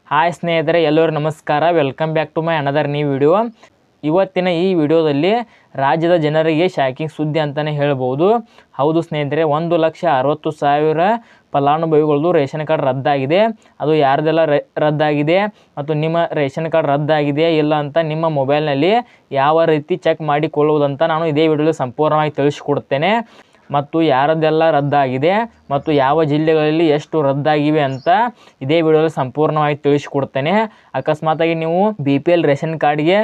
Hi ಸ್ನೇಹಿತರೆ, ಎಲ್ಲರೂ ನಮಸ್ಕಾರ. Welcome back to my another new video. ಇವತ್ತಿನ ಈ ವಿಡಿಯೋದಲ್ಲಿ ರಾಜ್ಯದ ಜನರಿಗೆ ಶಾಕಿಂಗ್ ಸುದ್ದಿ ಅಂತಲೇ ಹೇಳ್ಬೋದು. ಹೌದು ಸ್ನೇಹಿತರೆ, 1,60,000 ಫಲಾನುಭವಿಗಳದ್ದು ರೇಷನ್ ಕಾರ್ಡ್ ರದ್ದಾಗಿದೆ. ಅದು ಯಾರ್ದೆಲ್ಲ ರದ್ದಾಗಿದೆ ಮತ್ತು ನಿಮ್ಮ ರೇಷನ್ ಕಾರ್ಡ್ ರದ್ದಾಗಿದೆ ಇಲ್ಲ ಅಂತ ನಿಮ್ಮ ಮೊಬೈಲ್ನಲ್ಲಿ ಯಾವ ರೀತಿ ಚೆಕ್ ಮಾಡಿಕೊಳ್ಳುವುದಂತ ನಾನು ಇದೇ ವಿಡಿಯೋದಲ್ಲಿ ಸಂಪೂರ್ಣವಾಗಿ ತಿಳಿಸಿಕೊಡ್ತೇನೆ. ಮತ್ತು ಯಾರದ್ದೆಲ್ಲ ರದ್ದಾಗಿದೆ ಮತ್ತು ಯಾವ ಜಿಲ್ಲೆಗಳಲ್ಲಿ ಎಷ್ಟು ರದ್ದಾಗಿವೆ ಅಂತ ಇದೇ ವಿಡಿಯೋದಲ್ಲಿ ಸಂಪೂರ್ಣವಾಗಿ ತಿಳಿಸಿಕೊಡ್ತೇನೆ. ಅಕಸ್ಮಾತಾಗಿ ನೀವು BPL ರೇಷನ್ ಕಾರ್ಡ್ಗೆ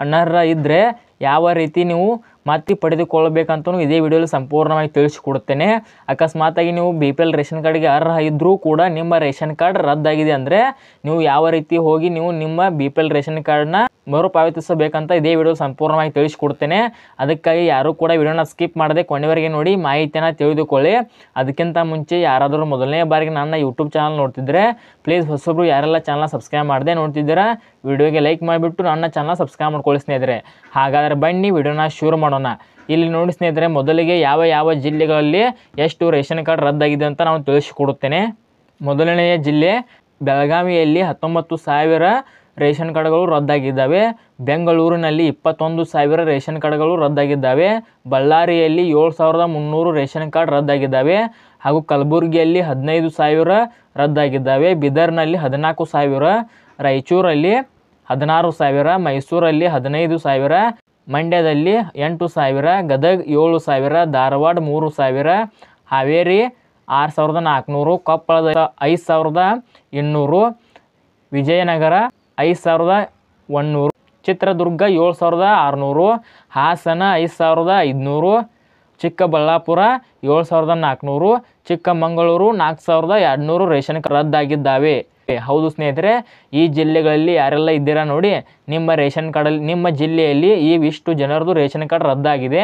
ಅನರ್ಹ ಇದ್ದರೆ ಯಾವ ರೀತಿ ನೀವು ಮತ್ತೆ ಪಡೆದುಕೊಳ್ಳಬೇಕಂತಲೂ ಇದೇ ವಿಡಿಯೋದಲ್ಲಿ ಸಂಪೂರ್ಣವಾಗಿ ತಿಳಿಸಿಕೊಡ್ತೇನೆ. ಅಕಸ್ಮಾತಾಗಿ ನೀವು BPL ರೇಷನ್ ಕಾರ್ಡ್ಗೆ ಅರ್ಹ ಇದ್ದರೂ ಕೂಡ ನಿಮ್ಮ ರೇಷನ್ ಕಾರ್ಡ್ ರದ್ದಾಗಿದೆ ಅಂದರೆ ನೀವು ಯಾವ ರೀತಿ ಹೋಗಿ ನೀವು ನಿಮ್ಮ BPL ರೇಷನ್ ಕಾರ್ಡ್ನ ಮರುಪಾವತಿಸಬೇಕಂತ ಇದೇ ವಿಡಿಯೋ ಸಂಪೂರ್ಣವಾಗಿ ತಿಳಿಸಿಕೊಡ್ತೇನೆ. ಅದಕ್ಕಾಗಿ ಯಾರೂ ಕೂಡ ವಿಡಿಯೋನ ಸ್ಕಿಪ್ ಮಾಡದೆ ಕೊನೆವರೆಗೆ ನೋಡಿ ಮಾಹಿತಿಯನ್ನು ತಿಳಿದುಕೊಳ್ಳಿ. ಅದಕ್ಕಿಂತ ಮುಂಚೆ ಯಾರಾದರೂ ಮೊದಲನೇ ಬಾರಿಗೆ ನನ್ನ ಯೂಟ್ಯೂಬ್ ಚಾನಲ್ ನೋಡ್ತಿದ್ದರೆ ಪ್ಲೀಸ್ ಹೊಸಬ್ರು ಯಾರೆಲ್ಲ ಚಾನಲ್ ಸಬ್ಸ್ಕ್ರೈಬ್ ಮಾಡದೆ ನೋಡ್ತಿದ್ದೀರಾ ವಿಡಿಯೋಗೆ ಲೈಕ್ ಮಾಡಿಬಿಟ್ಟು ನನ್ನ ಚಾನಲ್ ಸಬ್ಸ್ಕ್ರೈಬ್ ಮಾಡ್ಕೊಳ್ಳಿ ಸ್ನೇಹಿತರೆ. ಹಾಗಾದರೆ ಬನ್ನಿ ವಿಡಿಯೋನ ಶುರು ಮಾಡೋಣ. ಇಲ್ಲಿ ನೋಡಿ ಸ್ನೇಹಿತರೆ, ಮೊದಲಿಗೆ ಯಾವ ಜಿಲ್ಲೆಗಳಲ್ಲಿ ಎಷ್ಟು ರೇಷನ್ ಕಾರ್ಡ್ ರದ್ದಾಗಿದೆ ಅಂತ ನಾನು ತಿಳಿಸಿಕೊಡುತ್ತೇನೆ. ಮೊದಲನೆಯ ಜಿಲ್ಲೆ ಬೆಳಗಾವಿಯಲ್ಲಿ 19,000 ರೇಷನ್ ಕಾರ್ಡ್ಗಳು ರದ್ದಾಗಿದ್ದಾವೆ. ಬೆಂಗಳೂರಿನಲ್ಲಿ 21,000 ರೇಷನ್ ಕಾರ್ಡ್ಗಳು ರದ್ದಾಗಿದ್ದಾವೆ. ಬಳ್ಳಾರಿಯಲ್ಲಿ 7,300 ರೇಷನ್ ಕಾರ್ಡ್ ರದ್ದಾಗಿದ್ದಾವೆ. ಹಾಗೂ ಕಲಬುರಗಿಯಲ್ಲಿ 15,000 ರದ್ದಾಗಿದ್ದಾವೆ. ಬೀದರ್ನಲ್ಲಿ 14,000, ರಾಯಚೂರಲ್ಲಿ 16,000, ಮೈಸೂರಲ್ಲಿ 15,000, ಮಂಡ್ಯದಲ್ಲಿ 8,000, ಗದಗ 7,000, ಧಾರವಾಡ 3,000, ಹಾವೇರಿ 6,400, ಕೊಪ್ಪಳದ 5,200, ವಿಜಯನಗರ 5,100, ಚಿತ್ರದುರ್ಗ 7,600, ಹಾಸನ 5,500, ಚಿಕ್ಕಬಳ್ಳಾಪುರ 7,400, ಚಿಕ್ಕಮಗಳೂರು 4,200 ರೇಷನ್ ಕಾರ್ಡ್ ರದ್ದಾಗಿದ್ದಾವೆ. ಹೌದು ಸ್ನೇಹಿತರೆ, ಈ ಜಿಲ್ಲೆಗಳಲ್ಲಿ ಯಾರೆಲ್ಲ ಇದ್ದೀರಾ ನೋಡಿ, ನಿಮ್ಮ ರೇಷನ್ ಕಾರ್ಡಲ್ಲಿ ನಿಮ್ಮ ಜಿಲ್ಲೆಯಲ್ಲಿ ಇಷ್ಟು ಜನರದು ರೇಷನ್ ಕಾರ್ಡ್ ರದ್ದಾಗಿದೆ.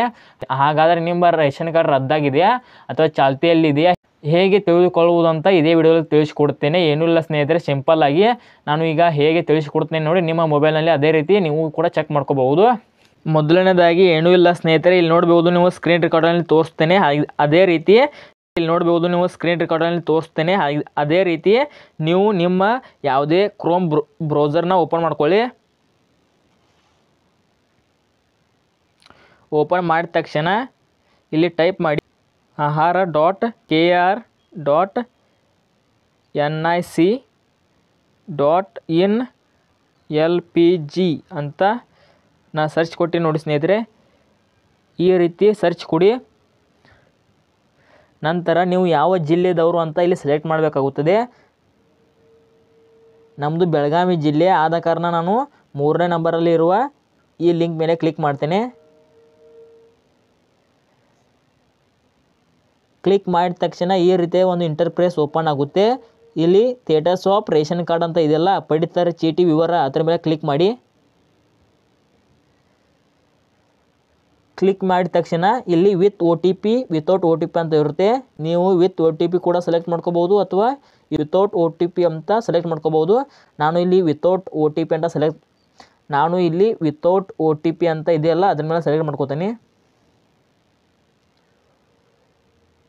ಹಾಗಾದರೆ ನಿಮ್ಮ ರೇಷನ್ ಕಾರ್ಡ್ ರದ್ದಾಗಿದೆಯಾ ಅಥವಾ ಚಾಲ್ತಿಯಲ್ಲಿದೆಯಾ ಹೇಗೆ ತಿಳಿದುಕೊಳ್ಳುವುದಂತ ಇದೇ ವಿಡಿಯೋದಲ್ಲಿ ತಿಳಿಸಿಕೊಡ್ತೇನೆ. ಏನೂ ಇಲ್ಲ ಸ್ನೇಹಿತರೆ, ಸಿಂಪಲ್ ಆಗಿ ನಾನು ಈಗ ಹೇಗೆ ತಿಳಿಸಿಕೊಡ್ತೇನೆ ನೋಡಿ, ನಿಮ್ಮ ಮೊಬೈಲ್ನಲ್ಲಿ ಅದೇ ರೀತಿ ನೀವು ಕೂಡ ಚೆಕ್ ಮಾಡ್ಕೋಬಹುದು. ಮೊದಲನೇದಾಗಿ ಏನೂ ಇಲ್ಲ ಸ್ನೇಹಿತರೆ, ಇಲ್ಲಿ ನೋಡ್ಬೋದು ನೀವು ಸ್ಕ್ರೀನ್ ರೆಕಾರ್ಡಲ್ಲಿ ತೋರಿಸ್ತೇನೆ. ಅದೇ ರೀತಿ ಇಲ್ಲಿ ನೋಡ್ಬೋದು ನೀವು ಸ್ಕ್ರೀನ್ ರೆಕಾರ್ಡಲ್ಲಿ ತೋರಿಸ್ತೇನೆ. ಅದೇ ರೀತಿ ನೀವು ನಿಮ್ಮ ಯಾವುದೇ ಕ್ರೋಮ್ ಬ್ರೌಸರ್ನ ಓಪನ್ ಮಾಡ್ಕೊಳ್ಳಿ. ಓಪನ್ ಮಾಡಿದ ತಕ್ಷಣ ಇಲ್ಲಿ ಟೈಪ್ ಮಾಡಿ ahara.kr.nic.in LPG ಅಂತ ನಾ ಸರ್ಚ್ ಕೊಟ್ಟು ನೋಡಿ ಸ್ನೇಹಿತರೆ. ಈ ರೀತಿ ಸರ್ಚ್ ಕೊಡಿ. ನಂತರ ನೀವು ಯಾವ ಜಿಲ್ಲೆದವರು ಅಂತ ಇಲ್ಲಿ ಸೆಲೆಕ್ಟ್ ಮಾಡಬೇಕಾಗುತ್ತದೆ. ನಮ್ಮದು ಬೆಳಗಾವಿ ಜಿಲ್ಲೆ ಆದ ಕಾರಣ ನಾನು 3ನೇ ನಂಬರಲ್ಲಿ ಇರುವ ಈ ಲಿಂಕ್ ಮೇಲೆ ಕ್ಲಿಕ್ ಮಾಡ್ತೇನೆ. ಕ್ಲಿಕ್ ಮಾಡಿದ ತಕ್ಷಣ ಈ ರೀತಿಯ ಒಂದು ಇಂಟರ್ಫೇಸ್ ಓಪನ್ ಆಗುತ್ತೆ. ಇಲ್ಲಿ ಸ್ಟೇಟಸ್ ಆಫ್ ರೇಷನ್ ಕಾರ್ಡ್ ಅಂತ ಇದೆಯಲ್ಲ, ಪಡಿತರ ಚೀಟಿ ವಿವರ, ಅದರ ಮೇಲೆ ಕ್ಲಿಕ್ ಮಾಡಿ. ಕ್ಲಿಕ್ ಮಾಡಿದ ತಕ್ಷಣ ಇಲ್ಲಿ ವಿತ್ OTP ವಿತೌಟ್ OTP ಅಂತ ಇರುತ್ತೆ. ನೀವು ವಿತ್ OTP ಕೂಡ ಸೆಲೆಕ್ಟ್ ಮಾಡ್ಕೋಬೋದು ಅಥವಾ ವಿತೌಟ್ OTP ಅಂತ ಸೆಲೆಕ್ಟ್ ಮಾಡ್ಕೋಬೋದು. ನಾನು ಇಲ್ಲಿ ವಿತೌಟ್ OTP ಅಂತ ಇದೆಯಲ್ಲ ಅದ್ರ ಮೇಲೆ ಸೆಲೆಕ್ಟ್ ಮಾಡ್ಕೋತೀನಿ.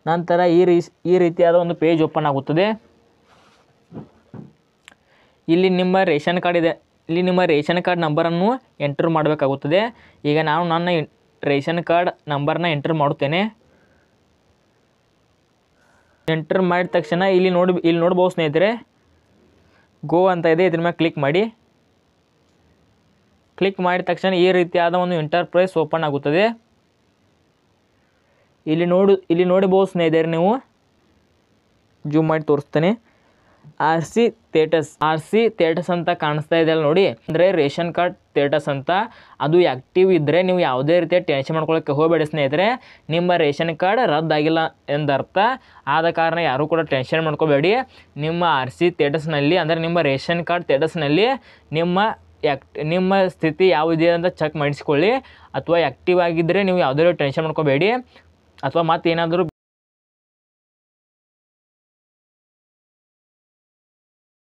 ನಂತರ ಈ ರೀತಿಯಾದ ಒಂದು ಪೇಜ್ ಓಪನ್ ಆಗುತ್ತದೆ. ಇಲ್ಲಿ ನಿಮ್ಮ ರೇಷನ್ ಕಾರ್ಡ್ ಇದೆ. ಇಲ್ಲಿ ನಿಮ್ಮ ರೇಷನ್ ಕಾರ್ಡ್ ನಂಬರನ್ನು ಎಂಟರ್ ಮಾಡಬೇಕಾಗುತ್ತದೆ. ಈಗ ನಾನು ನನ್ನ ರೇಷನ್ ಕಾರ್ಡ್ ನಂಬರ್ನ ಎಂಟರ್ ಮಾಡುತ್ತೇನೆ. ಎಂಟರ್ ಮಾಡಿದ ತಕ್ಷಣ ಇಲ್ಲಿ ನೋಡ್ಬೋದು ಸ್ನೇಹಿತರೆ, ಗೋ ಅಂತ ಇದೆ. ಇದ್ರ ಮೇಲೆ ಕ್ಲಿಕ್ ಮಾಡಿ. ಕ್ಲಿಕ್ ಮಾಡಿದ ತಕ್ಷಣ ಈ ರೀತಿಯಾದ ಒಂದು ಇಂಟರ್ಫೇಸ್ ಓಪನ್ ಆಗುತ್ತದೆ. ಇಲ್ಲಿ ನೋಡಬಹುದು ಸ್ನೇಹಿತರೆ, ನೀವು ಜೂಮ್ ಮಾಡಿ ತೋರಿಸ್ತೇನೆ. RC ಸ್ಟೇಟಸ್ ಅಂತ ಕಾಣಿಸ್ತಾ ಇದೆ ಅಲ್ಲ ನೋಡಿ, ಅಂದರೆ ರೇಷನ್ ಕಾರ್ಡ್ ಸ್ಟೇಟಸ್ ಅಂತ. ಅದು ಆ್ಯಕ್ಟಿವ್ ಇದ್ದರೆ ನೀವು ಯಾವುದೇ ರೀತಿಯ ಟೆನ್ಷನ್ ಮಾಡ್ಕೊಳ್ಳೋಕ್ಕೆ ಹೋಗಬೇಡಿ ಸ್ನೇಹಿತರೆ. ನಿಮ್ಮ ರೇಷನ್ ಕಾರ್ಡ್ ರದ್ದಾಗಿಲ್ಲ ಎಂದರ್ಥ. ಆದ ಕಾರಣ ಯಾರೂ ಕೂಡ ಟೆನ್ಷನ್ ಮಾಡ್ಕೋಬೇಡಿ. ನಿಮ್ಮ RC ಸ್ಟೇಟಸ್ನಲ್ಲಿ ಅಂದರೆ ನಿಮ್ಮ ರೇಷನ್ ಕಾರ್ಡ್ ಸ್ಟೇಟಸ್ನಲ್ಲಿ ನಿಮ್ಮ ಸ್ಥಿತಿ ಯಾವುದಿದೆ ಅಂತ ಚೆಕ್ ಮಾಡಿಸ್ಕೊಳ್ಳಿ. ಅಥವಾ ಆ್ಯಕ್ಟಿವ್ ಆಗಿದ್ದರೆ ನೀವು ಯಾವುದೇ ಟೆನ್ಷನ್ ಮಾಡ್ಕೋಬೇಡಿ. ಅಥವಾ ಮತ್ತೇನಾದರೂ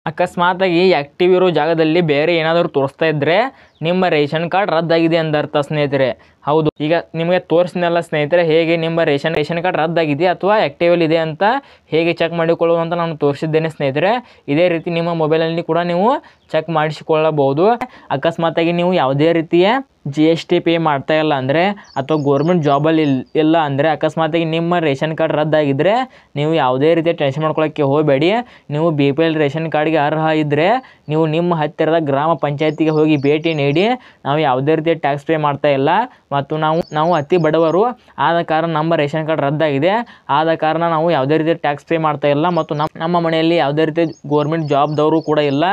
ಅಕಸ್ಮಾತಾಗಿ ಆ್ಯಕ್ಟಿವ್ ಇರೋ ಜಾಗದಲ್ಲಿ ಬೇರೆ ಏನಾದರೂ ತೋರಿಸ್ತಾ ಇದ್ದರೆ ನಿಮ್ಮ ರೇಷನ್ ಕಾರ್ಡ್ ರದ್ದಾಗಿದೆ ಎಂದರ್ಥ ಸ್ನೇಹಿತರೆ. ಹೌದು, ಈಗ ನಿಮಗೆ ತೋರಿಸಿದ್ನಲ್ಲ ಸ್ನೇಹಿತರೆ, ಹೇಗೆ ನಿಮ್ಮ ರೇಷನ್ ಕಾರ್ಡ್ ರದ್ದಾಗಿದೆ ಅಥವಾ ಆ್ಯಕ್ಟಿವಲ್ ಇದೆ ಅಂತ ಹೇಗೆ ಚೆಕ್ ಮಾಡಿಕೊಳ್ಳುವುದು ಅಂತ ನಾನು ತೋರಿಸಿದ್ದೇನೆ ಸ್ನೇಹಿತರೆ. ಇದೇ ರೀತಿ ನಿಮ್ಮ ಮೊಬೈಲಲ್ಲಿ ಕೂಡ ನೀವು ಚೆಕ್ ಮಾಡಿಸಿಕೊಳ್ಳಬಹುದು. ಅಕಸ್ಮಾತಾಗಿ ನೀವು ಯಾವುದೇ ರೀತಿಯ GST ಪೇ ಮಾಡ್ತಾ ಇಲ್ಲ ಅಂದರೆ ಅಥವಾ ಗೌರ್ಮೆಂಟ್ ಜಾಬಲ್ಲಿ ಇಲ್ಲ ಅಂದರೆ, ಅಕಸ್ಮಾತಾಗಿ ನಿಮ್ಮ ರೇಷನ್ ಕಾರ್ಡ್ ರದ್ದಾಗಿದ್ದರೆ ನೀವು ಯಾವುದೇ ರೀತಿಯ ಟೆನ್ಷನ್ ಮಾಡ್ಕೊಳ್ಳೋಕ್ಕೆ ಹೋಗಬೇಡಿ. ನೀವು BPL ರೇಷನ್ ಕಾರ್ಡ್ಗೆ ಅರ್ಹ ಇದ್ದರೆ ನೀವು ನಿಮ್ಮ ಹತ್ತಿರದ ಗ್ರಾಮ ಪಂಚಾಯತಿಗೆ ಹೋಗಿ ಭೇಟಿ ನೀಡಿ, ನಾವು ಯಾವುದೇ ರೀತಿಯ ಟ್ಯಾಕ್ಸ್ ಪೇ ಮಾಡ್ತಾ ಇಲ್ಲ ಮತ್ತು ನಾವು ಅತಿ ಬಡವರು, ಆದ ಕಾರಣ ನಮ್ಮ ರೇಷನ್ ಕಾರ್ಡ್ ರದ್ದಾಗಿದೆ, ಆದ ಕಾರಣ ನಾವು ಯಾವುದೇ ರೀತಿಯ ಟ್ಯಾಕ್ಸ್ ಪೇ ಮಾಡ್ತಾ ಇಲ್ಲ ಮತ್ತು ನಮ್ಮ ಮನೆಯಲ್ಲಿ ಯಾವುದೇ ರೀತಿಯ ಗೌರ್ಮೆಂಟ್ ಜಾಬ್ದವರು ಕೂಡ ಇಲ್ಲ,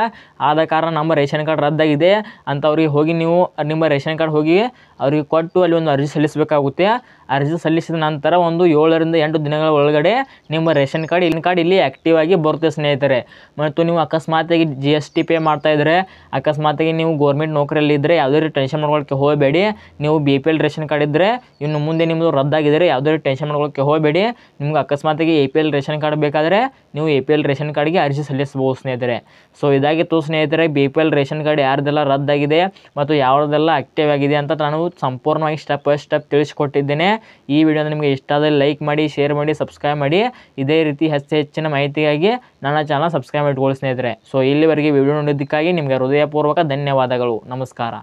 ಆದ ಕಾರಣ ನಮ್ಮ ರೇಷನ್ ಕಾರ್ಡ್ ರದ್ದಾಗಿದೆ ಅಂತ ಅವ್ರಿಗೆ ಹೋಗಿ ನೀವು ನಿಮ್ಮ ರೇಷನ್ ಕಾರ್ಡ್ ಹೋಗಿ ಅವರಿಗೆ ಕೊಟ್ಟು ಅಲ್ಲಿ ಒಂದು ಅರ್ಜಿ ಸಲ್ಲಿಸಬೇಕಾಗುತ್ತೆ. ಅರ್ಜಿ ಸಲ್ಲಿಸಿದ ನಂತರ ಒಂದು 7 ರಿಂದ 8 ದಿನಗಳ ಒಳಗಡೆ ನಿಮ್ಮ ರೇಷನ್ ಕಾರ್ಡ್ ಇಲ್ಲಿ ಆ್ಯಕ್ಟಿವ್ ಆಗಿ ಬರುತ್ತೆ ಸ್ನೇಹಿತರೆ. ಮತ್ತು ನೀವು ಅಕಸ್ಮಾತಾಗಿ GST ಪೇ ಮಾಡ್ತಾ ಇದ್ದರೆ, ಅಕಸ್ಮಾತಾಗಿ ನೀವು ಗೌರ್ಮೆಂಟ್ ನೌಕರಿಯಲ್ಲಿ ಇದ್ದರೆ ಯಾವುದೇ ರೀತಿ ಟೆನ್ಷನ್ ಮಾಡ್ಕೊಳ್ಳೋಕ್ಕೆ ಹೋಗಬೇಡಿ. ನೀವು BPL ರೇಷನ್ ಕಾರ್ಡ್ ಇದ್ದರೆ ಇನ್ನು ಮುಂದೆ ನಿಮ್ಮದು ರದ್ದಾಗಿದ್ದರೆ ಯಾವುದೇ ರೀತಿ ಟೆನ್ಷನ್ ಮಾಡ್ಕೊಳ್ಳೋಕ್ಕೆ ಹೋಗಬೇಡಿ. ನಿಮ್ಗೆ ಅಕಸ್ಮಾತಾಗಿ APL ರೇಷನ್ ಕಾರ್ಡ್ ಬೇಕಾದರೆ ನೀವು APL ರೇಷನ್ ಕಾರ್ಡ್ಗೆ ಅರ್ಜಿ ಸಲ್ಲಿಸಬಹುದು ಸ್ನೇಹಿತರೆ. ಸೊ ಇದಾಗಿತ್ತು ಸ್ನೇಹಿತರೆ, BPL ರೇಷನ್ ಕಾರ್ಡ್ ಯಾರ್ದೆಲ್ಲ ರದ್ದಾಗಿದೆ ಮತ್ತು ಯಾವುದೆಲ್ಲ ಆ್ಯಕ್ಟಿವ್ ಆಗಿದೆ ಅಂತ ನಾನು ಸಂಪೂರ್ಣವಾಗಿ ಸ್ಟೆಪ್ ಬೈ ಸ್ಟೆಪ್ ತಿಳಿಸಿಕೊಟ್ಟಿದ್ದೇನೆ. ಈ ವಿಡಿಯೋ ನಿಮಗೆ ಇಷ್ಟ ಆದರೆ ಲೈಕ್ ಮಾಡಿ, ಶೇರ್ ಮಾಡಿ, ಸಬ್ಸ್ಕ್ರೈಬ್ ಮಾಡಿ. ಇದೇ ರೀತಿ ಹೆಚ್ಚಿನ ಮಾಹಿತಿಗಾಗಿ ನನ್ನ ಚಾನಲ್ ಸಬ್ಸ್ಕ್ರೈಬ್ ಇಟ್ಕೊಳ್ಳಿ ಸ್ನೇಹಿತರೆ. ಸೊ ಇಲ್ಲಿವರೆಗೆ ವಿಡಿಯೋ ನೋಡಿದ್ದಕ್ಕಾಗಿ ನಿಮಗೆ ಹೃದಯಪೂರ್ವಕ ಧನ್ಯವಾದಗಳು. ನಮಸ್ಕಾರ.